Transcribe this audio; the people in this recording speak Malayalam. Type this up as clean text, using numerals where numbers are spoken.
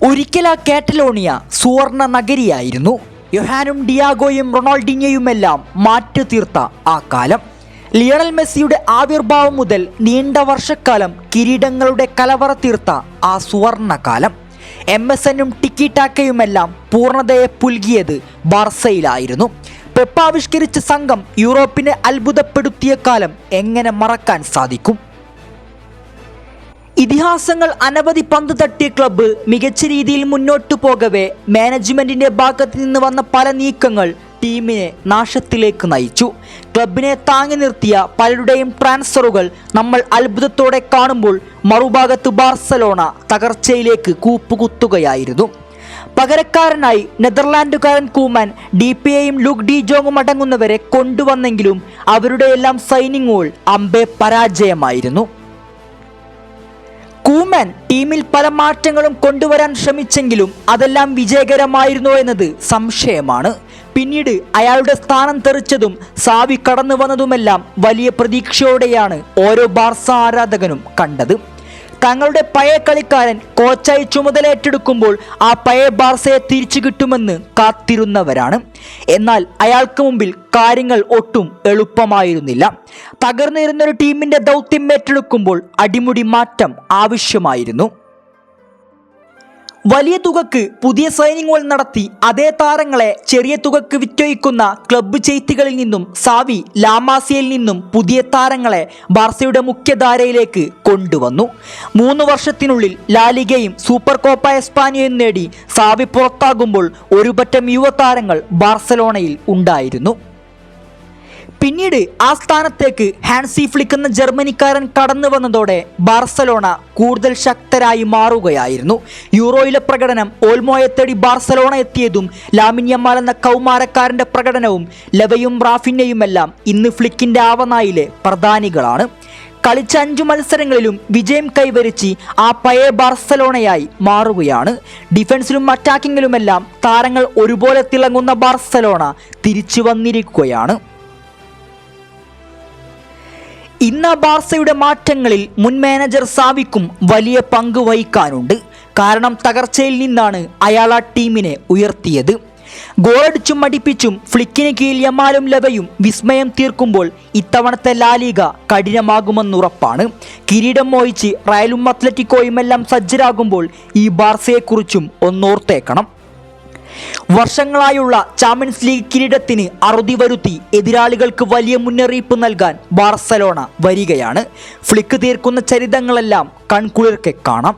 ഒരിക്കൽ ആ കാറ്റലോണിയ സുവർണ നഗരിയായിരുന്നു. യൊഹാനും ഡിയാഗോയും റൊണാൾഡിഞ്ഞോയുമെല്ലാം മാറ്റു തീർത്ത ആ കാലം. ലിയണൽ മെസ്സിയുടെ ആവിർഭാവം മുതൽ നീണ്ട വർഷക്കാലം കിരീടങ്ങളുടെ കലവറ തീർത്ത ആ സുവർണകാലം. MSNും ടിക്കി ടാക്കയുമെല്ലാം പൂർണ്ണതയെ പുൽകിയത് ബാർസയിലായിരുന്നു. പെപ്പ് ആവിഷ്കരിച്ച സംഘം യൂറോപ്പിനെ അത്ഭുതപ്പെടുത്തിയ കാലം എങ്ങനെ മറക്കാൻ സാധിക്കും? ഇതിഹാസങ്ങൾ അനവധി പന്ത് തട്ടിയ ക്ലബ്ബ് മികച്ച രീതിയിൽ മുന്നോട്ടു പോകവേ മാനേജ്മെന്റിന്റെ ഭാഗത്ത് നിന്ന് വന്ന പല നീക്കങ്ങൾ ടീമിനെ നാശത്തിലേക്ക് നയിച്ചു. ക്ലബിനെ താങ്ങി നിർത്തിയ പലരുടെയും ട്രാൻസ്ഫറുകൾ നമ്മൾ അത്ഭുതത്തോടെ കാണുമ്പോൾ മറുഭാഗത്ത് ബാർസലോണ തകർച്ചയിലേക്ക് കൂപ്പുകുത്തുകയായിരുന്നു. പകരക്കാരനായി നെതർലാൻഡുകാരൻ കൂമാൻ, DPAയും ലൂക്ക് ഡി ജോങ്ങും അടങ്ങുന്നവരെ കൊണ്ടുവന്നെങ്കിലും അവരുടെയെല്ലാം സൈനിങ്ങുകൾ അമ്പേ പരാജയമായിരുന്നു. കൂമാൻ ടീമിൽ പല മാറ്റങ്ങളും കൊണ്ടുവരാൻ ശ്രമിച്ചെങ്കിലും അതെല്ലാം വിജയകരമായിരുന്നോ എന്നത് സംശയമാണ്. പിന്നീട് അയാളുടെ സ്ഥാനം തെറിച്ചതും സാവി കടന്നു വന്നതുമെല്ലാം വലിയ പ്രതീക്ഷയോടെയാണ് ഓരോ ബാർസ ആരാധകനും കണ്ടത്. തങ്ങളുടെ പഴയ കളിക്കാരൻ കോച്ചായി ചുമതലയേറ്റെടുക്കുമ്പോൾ ആ പഴയ ബാർസയെ തിരിച്ചു കിട്ടുമെന്ന് കാത്തിരുന്നവരാണ്. എന്നാൽ അയാൾക്ക് മുമ്പിൽ കാര്യങ്ങൾ ഒട്ടും എളുപ്പമായിരുന്നില്ല. തകർന്നിരുന്നൊരു ടീമിന്റെ ദൗത്യം ഏറ്റെടുക്കുമ്പോൾ അടിമുടി മാറ്റം ആവശ്യമായിരുന്നു. വലിയ തുകക്ക് പുതിയ സൈനിങ്ങുകൾ നടത്തി അതേ താരങ്ങളെ ചെറിയ തുകക്ക് വിറ്റൊഴിക്കുന്ന ക്ലബ്ബ് ചെയ്ത്തികളിൽ നിന്നും സാവി ലാമാസിയയിൽ നിന്നും പുതിയ താരങ്ങളെ ബാർസയുടെ മുഖ്യധാരയിലേക്ക് കൊണ്ടുവന്നു. 3 വർഷത്തിനുള്ളിൽ ലാലിഗയും സൂപ്പർ കോപ്പ എസ്പാനിയയും നേടി സാവി പുറത്താകുമ്പോൾ ഒരുപറ്റം യുവതാരങ്ങൾ ബാർസലോണയിൽ ഉണ്ടായിരുന്നു. പിന്നീട് ആ സ്ഥാനത്തേക്ക് ഹാൻസി ഫ്ലിക്ക് എന്ന ജർമ്മനിക്കാരൻ കടന്നു വന്നതോടെ ബാർസലോണ കൂടുതൽ ശക്തരായി മാറുകയായിരുന്നു. യൂറോയിലെ പ്രകടനം ഓൾമോയെ തേടി ബാർസലോണ എത്തിയതും ലാമിൻ യമാൽ എന്ന കൗമാരക്കാരൻ്റെ പ്രകടനവും ലെവയും റാഫിനെയുമെല്ലാം ഇന്ന് ഫ്ലിക്കിൻ്റെ ആവനായിലെ പ്രധാനികളാണ്. കളിച്ച 5 മത്സരങ്ങളിലും വിജയം കൈവരിച്ച് ആ പഴയ ബാർസലോണയായി മാറുകയാണ്. ഡിഫൻസിലും അറ്റാക്കിങ്ങിലുമെല്ലാം താരങ്ങൾ ഒരുപോലെ തിളങ്ങുന്ന ബാർസലോണ തിരിച്ചു വന്നിരിക്കുകയാണ്. ഇന്ന് ബാർസയുടെ മാറ്റങ്ങളിൽ മുൻ മാനേജർ സാവിക്കും വലിയ പങ്ക് വഹിക്കാനുണ്ട്. കാരണം തകർച്ചയിൽ നിന്നാണ് അയാൾ ആ ടീമിനെ ഉയർത്തിയത്. ഗോളടിച്ചും അടിപ്പിച്ചും ഫ്ലിക്കിന് കീഴിൽ യമാലും ലെവയും വിസ്മയം തീർക്കുമ്പോൾ ഇത്തവണത്തെ ലാലിഗ കഠിനമാകുമെന്നുറപ്പാണ്. കിരീടം മോഹിച്ച് റയലും അത്ലറ്റിക്കോയുമെല്ലാം സജ്ജരാകുമ്പോൾ ഈ ബാർസയെക്കുറിച്ചും ഒന്നോർത്തേക്കണം. വർഷങ്ങളായുള്ള ചാമ്പ്യൻസ് ലീഗ് കിരീടത്തിന് അറുതി വരുത്തി എതിരാളികൾക്ക് വലിയ മുന്നറിയിപ്പ് നൽകാൻ ബാർസലോണ വരികയാണ്. ഫ്ലിക്ക് തീർക്കുന്ന ചരിതങ്ങളെല്ലാം കൺകുളിർക്കെ കാണാം.